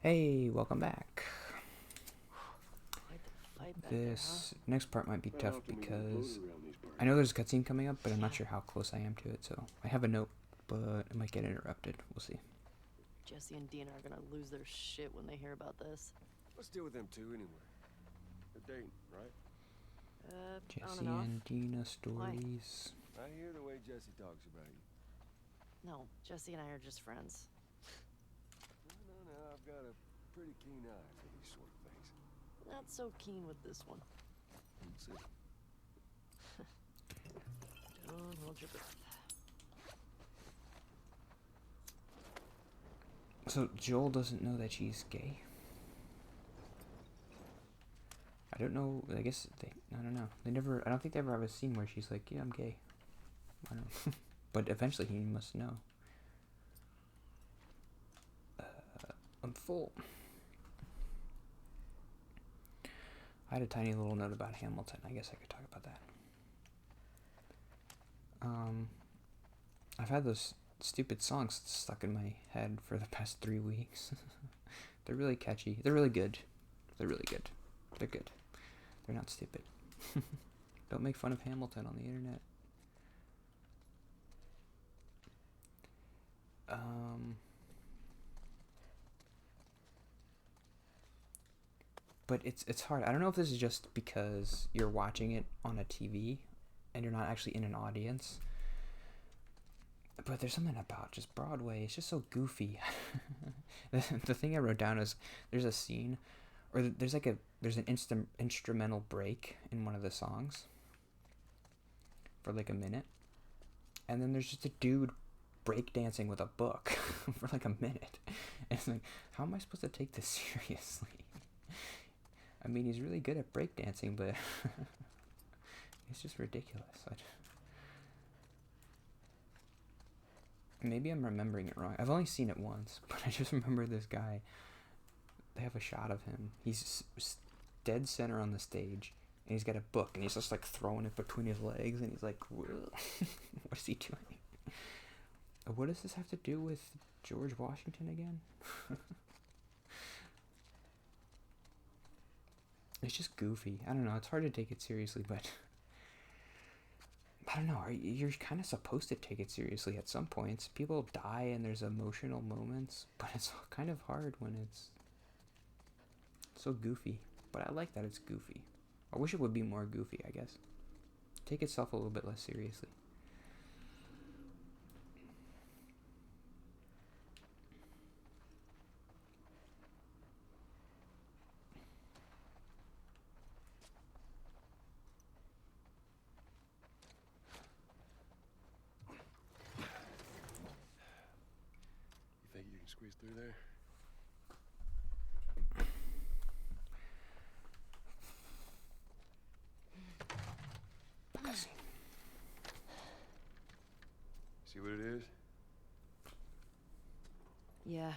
Hey, welcome back. Quite the fight back there, huh? This next part might be Not tough often we get because voted around these parts. I know there's a cutscene coming up, but I'm not Yeah. sure how close I am to it, so I have a note, but it might get interrupted. We'll see. Jesse and Dina are gonna lose their shit when they hear about this. Let's deal with them two anyway. They're dating, right? On Jesse and off. and Dina stories. I hear the way Jesse talks about you. No, Jesse and I are just friends. No, I've got a pretty keen eye for these sort of things. Not so keen with this one. Let's see. Don't hold your breath. So Joel doesn't know that she's gay. I don't know. I guess I don't know. They never. I don't think they ever have a scene where she's like, "Yeah, I'm gay." I don't. But eventually he must know. I'm full. I had a tiny little note about Hamilton. I guess I could talk about that. I've had those stupid songs stuck in my head for the past 3 weeks. They're really catchy. They're really good. They're really good. They're good. They're not stupid. Don't make fun of Hamilton on the internet. But it's hard. I don't know if this is just because you're watching it on a TV and you're not actually in an audience. But there's something about just Broadway. It's just so goofy. The thing I wrote down is there's a scene, or there's an instrumental break in one of the songs for like a minute, and then there's just a dude breakdancing with a book for like a minute. And it's like, how am I supposed to take this seriously? I mean, he's really good at breakdancing, but it's just ridiculous. Maybe I'm remembering it wrong. I've only seen it once, but I just remember this guy. They have a shot of him. He's dead center on the stage, and he's got a book, and he's just like throwing it between his legs, and he's like, what is he doing? What does this have to do with George Washington again? It's just goofy. I don't know. It's hard to take it seriously, but I don't know. You're kind of supposed to take it seriously at some points. People die and there's emotional moments, but it's kind of hard when it's so goofy. But I like that it's goofy. I wish it would be more goofy, I guess. Take itself a little bit less seriously. You think you can squeeze through there? See what it is? Yeah.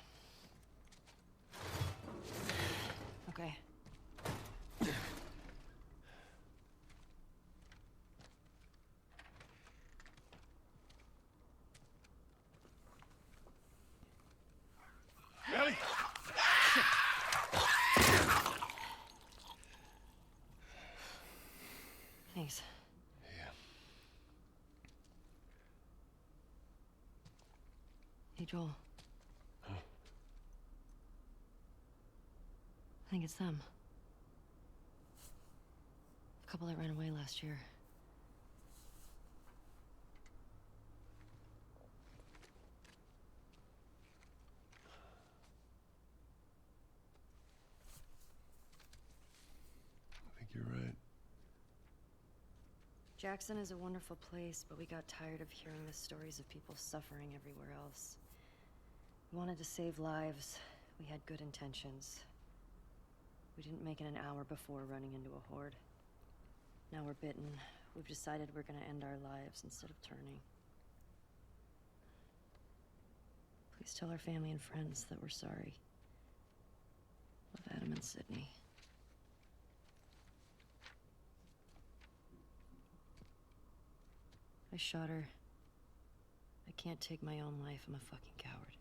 Okay. Ellie! Thanks. Yeah. Hey, Joel. Huh? I think it's them. The couple that ran away last year. I think you're right. Jackson is a wonderful place, but we got tired of hearing the stories of people suffering everywhere else. We wanted to save lives. We had good intentions. We didn't make it an hour before running into a horde. Now we're bitten. We've decided we're gonna end our lives instead of turning. Please tell our family and friends that we're sorry. Love, Adam and Sydney. I shot her. I can't take my own life. I'm a fucking coward.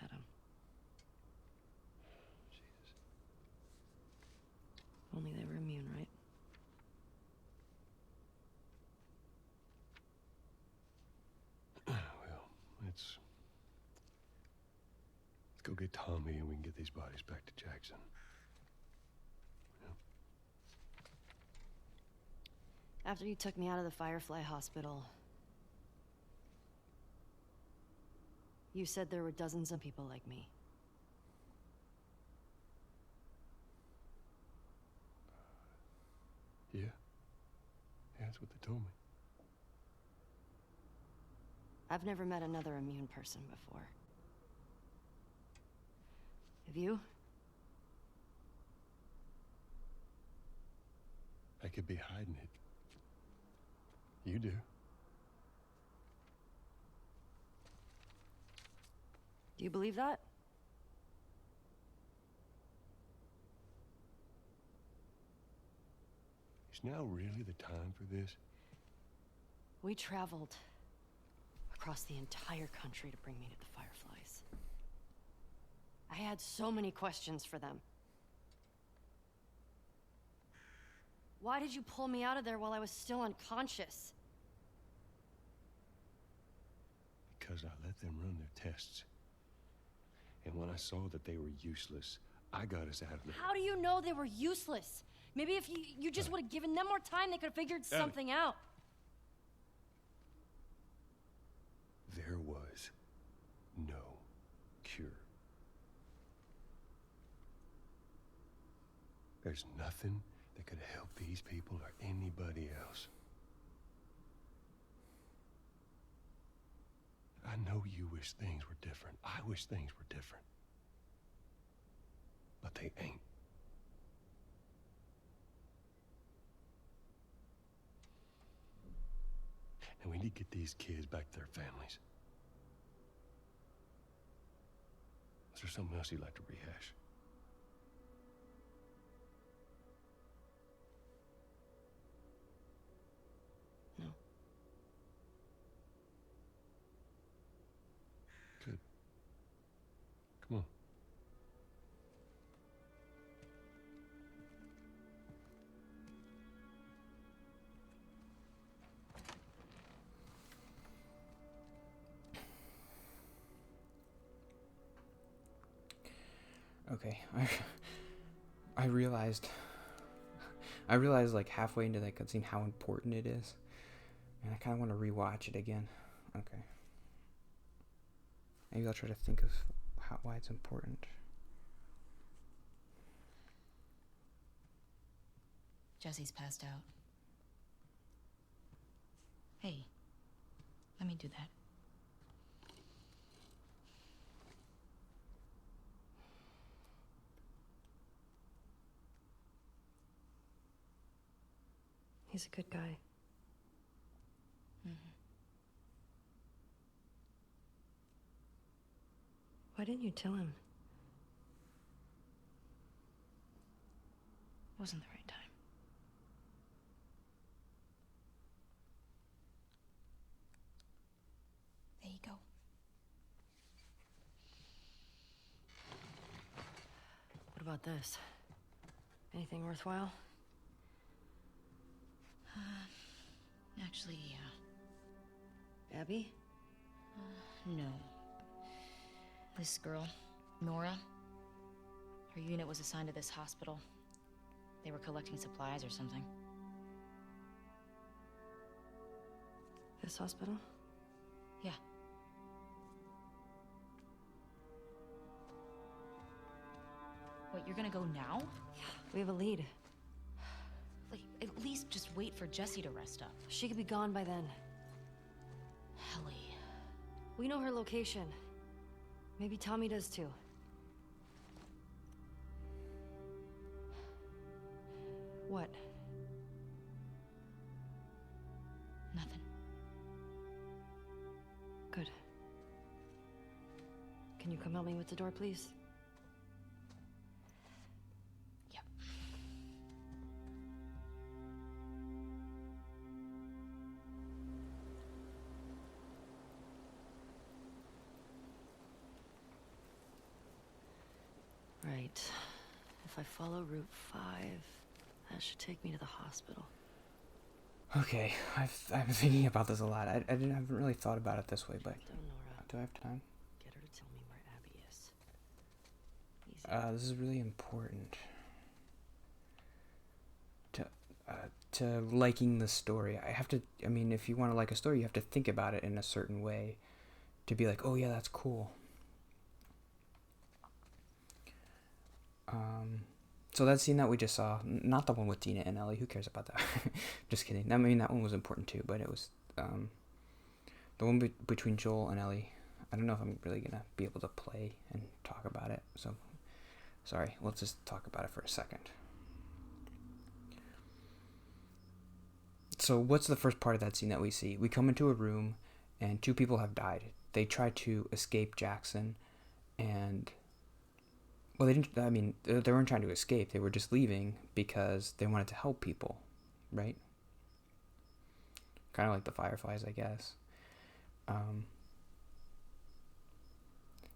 Adam. Let's go get Tommy and we can get these bodies back to Jackson. After you took me out of the Firefly Hospital, you said there were dozens of people like me. Yeah? Yeah, that's what they told me. I've never met another immune person before. Have you? I could be hiding it. You do. Do you believe that? Is now really the time for this? We traveled across the entire country to bring me to the Fireflies. I had so many questions for them. Why did you pull me out of there while I was still unconscious? Because I let them run their tests. And when I saw that they were useless, I got us out of there. How do you know they were useless? Maybe if you just would have given them more time, they could have figured something out. There was no cure. There's nothing that could help these people or anybody else. I know you wish things were different. I wish things were different. But they ain't. And we need to get these kids back to their families. Is there something else you'd like to rehash? No. Good. Come on. Okay, I realized like halfway into that cutscene how important it is, and I kind of want to rewatch it again. Okay, maybe I'll try to think of why it's important. Jesse's passed out. Hey, let me do that. He's a good guy. Mm-hmm. Why didn't you tell him? Wasn't the right time. There you go. What about this? Anything worthwhile? Actually, yeah. Abby? No. This girl, Nora, her unit was assigned to this hospital. They were collecting supplies or something. This hospital? Yeah. Wait, you're gonna go now? Yeah, we have a lead. Like, at least just wait for Jessie to rest up. She could be gone by then. Ellie. We know her location. Maybe Tommy does too. What? Nothing. Good. Can you come help me with the door, please? Yep. Right. If I follow Route 5, that should take me to the hospital. Okay, I've been thinking about this a lot. I haven't really thought about it this way, but Don't, Nora. do I have time? Get her to tell me where Abby is. This is really important to liking the story. If you want to like a story, you have to think about it in a certain way to be like, oh yeah, that's cool. So that scene that we just saw, not the one with Dina and Ellie, who cares about that? Just kidding. That one was important too, but it was the one between Joel and Ellie. I don't know if I'm really gonna be able to play and talk about it, so sorry. Let's just talk about it for a second. So what's the first part of that scene that we see? We come into a room and two people have died. They try to escape Jackson, and well, they weren't trying to escape. They were just leaving because they wanted to help people, right? Kind of like the Fireflies, I guess.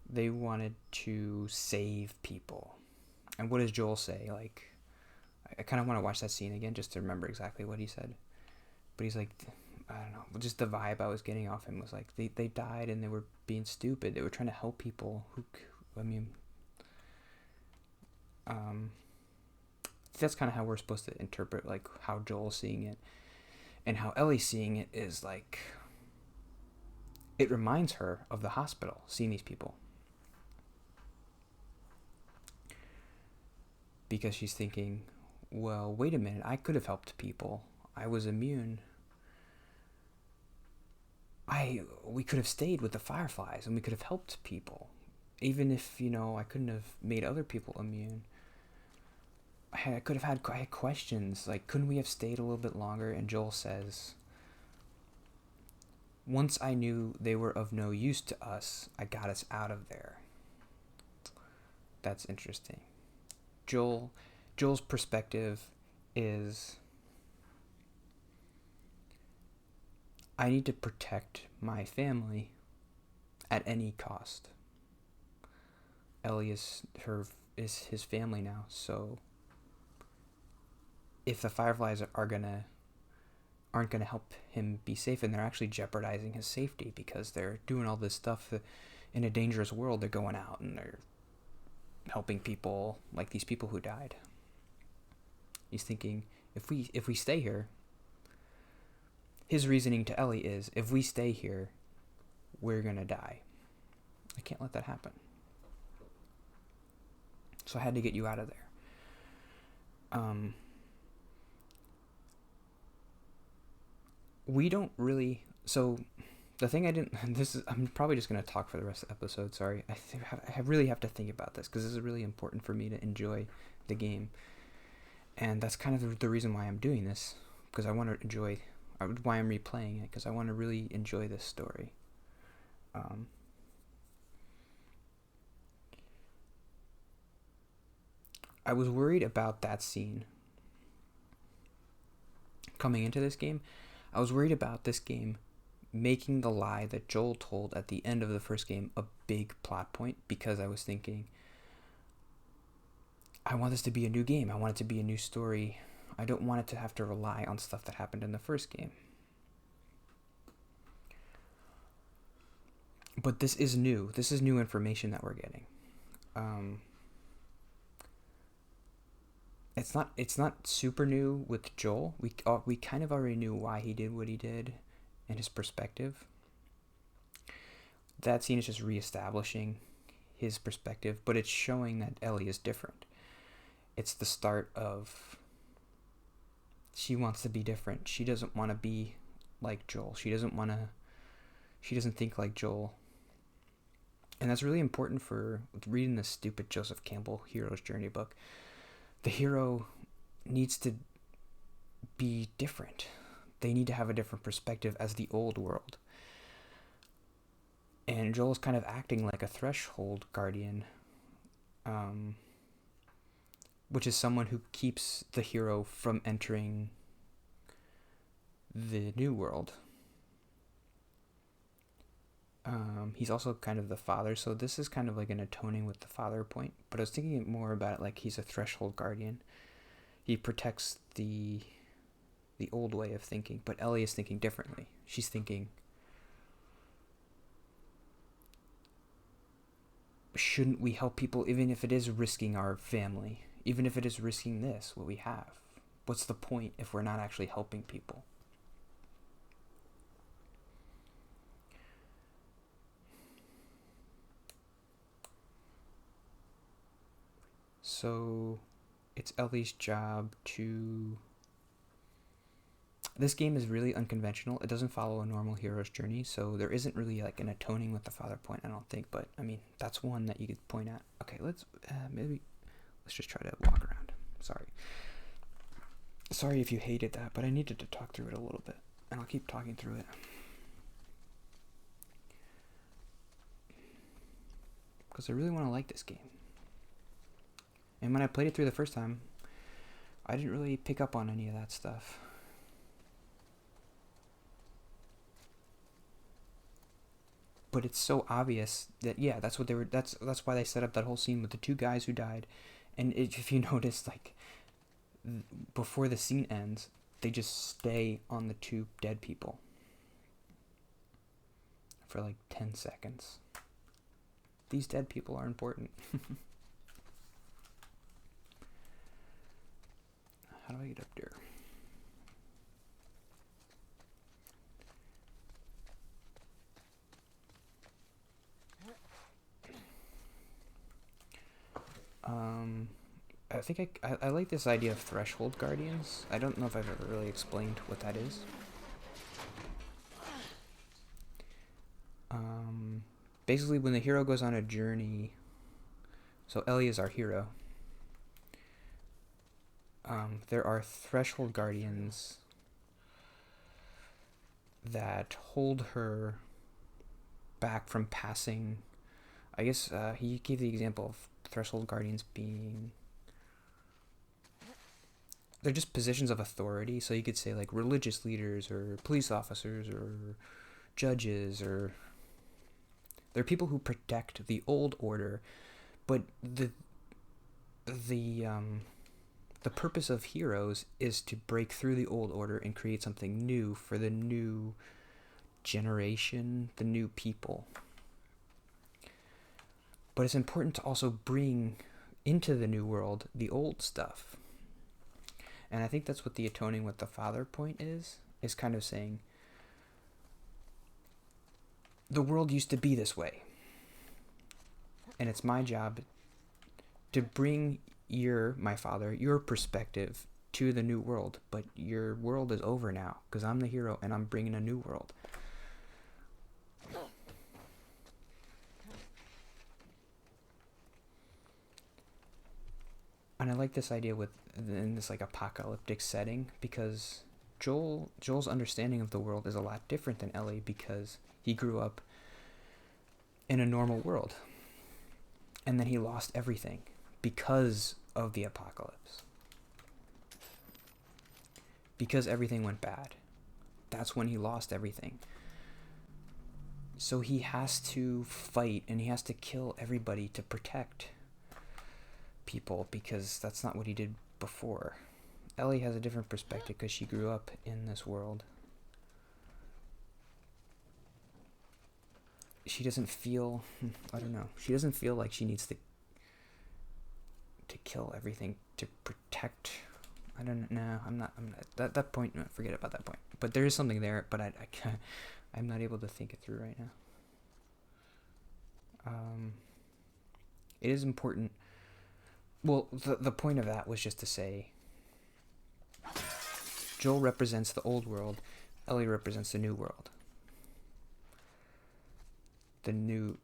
They wanted to save people. And what does Joel say? Like, I kind of want to watch that scene again just to remember exactly what he said. But he's like, I don't know, just the vibe I was getting off him was like, they died and they were being stupid. They were trying to help people that's kind of how we're supposed to interpret like how Joel's seeing it, and how Ellie's seeing it is like, it reminds her of the hospital, seeing these people, because she's thinking, well, wait a minute, I could have helped people. I was immune. We could have stayed with the Fireflies and we could have helped people, even if I couldn't have made other people immune. I had questions like, couldn't we have stayed a little bit longer? And Joel says, once I knew they were of no use to us, I got us out of there. That's interesting. Joel's perspective is, I need to protect my family at any cost. Ellie is his family now, so if the Fireflies aren't gonna help him be safe, and they're actually jeopardizing his safety because they're doing all this stuff in a dangerous world, they're going out and they're helping people, like these people who died. He's thinking, if we stay here, his reasoning to Ellie is, if we stay here, we're gonna die. I can't let that happen. So I had to get you out of there. We don't really. So the thing I'm probably just gonna talk for the rest of the episode. Sorry, I really have to think about this because this is really important for me to enjoy the game, and that's kind of the reason why I'm doing this, because I want to enjoy. Why I'm replaying it, because I want to really enjoy this story. I was worried about that scene coming into this game. I was worried about this game making the lie that Joel told at the end of the first game a big plot point, because I was thinking, I want this to be a new game. I want it to be a new story. I don't want it to have to rely on stuff that happened in the first game. But this is new. This is new information that we're getting. It's not super new with Joel. We kind of already knew why he did what he did and his perspective. That scene is just reestablishing his perspective, but it's showing that Ellie is different. It's the start of, she wants to be different. She doesn't want to be like Joel. She doesn't think like Joel. And that's really important for reading this stupid Joseph Campbell Hero's Journey book. The hero needs to be different. They need to have a different perspective as the old world. And Joel's kind of acting like a threshold guardian, which is someone who keeps the hero from entering the new world. He's also kind of the father, so this is kind of like an atoning with the father point. But I was thinking more about it like he's a threshold guardian. He protects the old way of thinking, but Ellie is thinking differently. She's thinking, shouldn't we help people even if it is risking our family? Even if it is risking this, what we have? What's the point if we're not actually helping people? So it's Ellie's job to... This game is really unconventional. It doesn't follow a normal hero's journey, so there isn't really like an atoning with the father point, I don't think. But I mean, that's one that you could point at. Okay, let's just try to walk around. Sorry if you hated that, but I needed to talk through it a little bit, and I'll keep talking through it because I really want to like this game. And when I played it through the first time, I didn't really pick up on any of that stuff. But it's so obvious that, yeah, that's what they were. That's why they set up that whole scene with the two guys who died. And if you notice, like, before the scene ends, they just stay on the two dead people for like 10 seconds. These dead people are important. How do I get up there? I think I like this idea of threshold guardians. I don't know if I've ever really explained what that is. Basically, when the hero goes on a journey, so Ellie is our hero. There are threshold guardians that hold her back from passing. I guess he gave the example of threshold guardians being... They're just positions of authority, so you could say like religious leaders or police officers or judges, or they're people who protect the old order, but the purpose of heroes is to break through the old order and create something new for the new generation, the new people. But it's important to also bring into the new world the old stuff. And I think that's what the atoning with the father point is kind of saying, the world used to be this way. And it's my job to bring my father, your perspective to the new world. But your world is over now because I'm the hero and I'm bringing a new world. And I like this idea in this like apocalyptic setting, because Joel's understanding of the world is a lot different than Ellie, because he grew up in a normal world and then he lost everything because of the apocalypse, because everything went bad. That's when he lost everything. So he has to fight and he has to kill everybody to protect people, because that's not what he did before. Ellie has a different perspective because she grew up in this world. She doesn't feel, I don't know, she doesn't feel like she needs to kill everything to protect. I don't know. I'm not that point, forget about that point. But there is something there, but I'm not able to think it through right now. It is important. Well, the point of that was just to say, Joel represents the old world, Ellie represents the new world. The new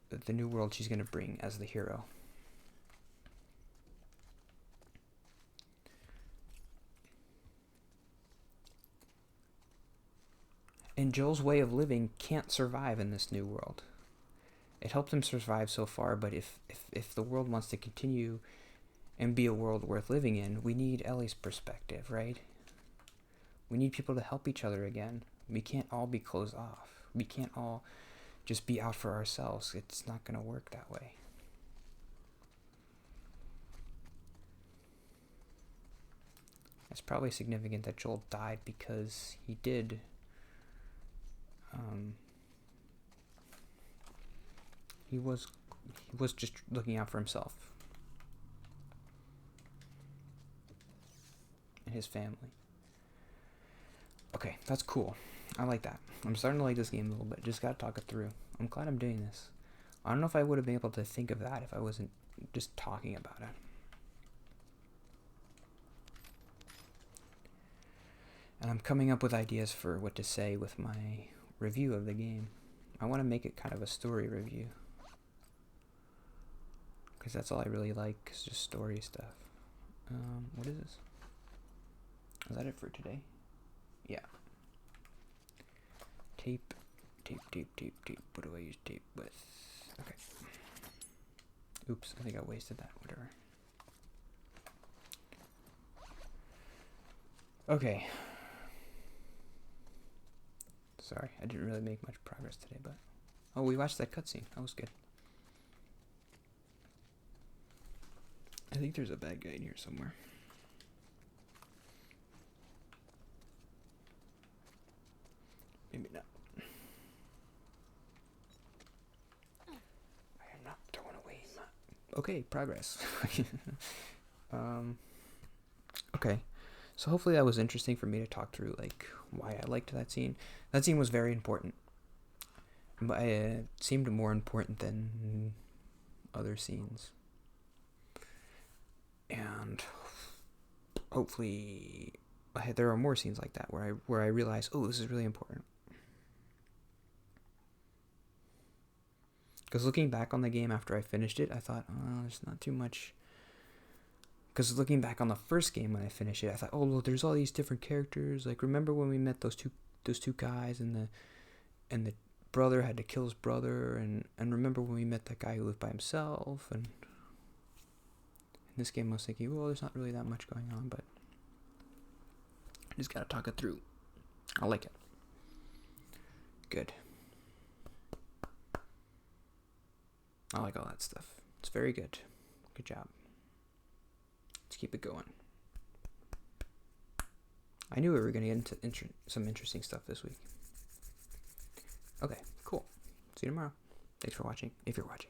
world she's going to bring as the hero. And Joel's way of living can't survive in this new world. It helped him survive so far, but if the world wants to continue and be a world worth living in, we need Ellie's perspective, right? We need people to help each other again. We can't all be closed off. We can't all just be out for ourselves. It's not going to work that way. It's probably significant that Joel died, because he did he was just looking out for himself and his family. Okay, that's cool. I like that. I'm starting to like this game a little bit. Just gotta talk it through. I'm glad I'm doing this. I don't know if I would have been able to think of that if I wasn't just talking about it. And I'm coming up with ideas for what to say with my review of the game. I want to make it kind of a story review, because that's all I really like, is just story stuff. What is this? Is that it for today? Yeah. Tape. What do I use tape with? Okay. Oops, I think I wasted that. Whatever. Okay. Sorry, I didn't really make much progress today, but... Oh, we watched that cutscene. That was good. I think there's a bad guy in here somewhere. Maybe not. I am not throwing away my... Okay, progress. Okay. So hopefully that was interesting for me to talk through, like, why I liked that scene. That scene was very important. But it seemed more important than other scenes. And hopefully there are more scenes like that where I realize, oh, this is really important. Because looking back on the game after I finished it, I thought, oh, there's not too much. Because looking back on the first game when I finished it, I thought, oh, well, there's all these different characters. Like, remember when we met those two guys, and the brother had to kill his brother, and remember when we met that guy who lived by himself, and in this game I was thinking, well, there's not really that much going on, but I just gotta talk it through. I like it. Good. I like all that stuff. It's very good. Good job. Let's keep it going. I knew we were going to get into some interesting stuff this week. Okay, cool. See you tomorrow. Thanks for watching, if you're watching.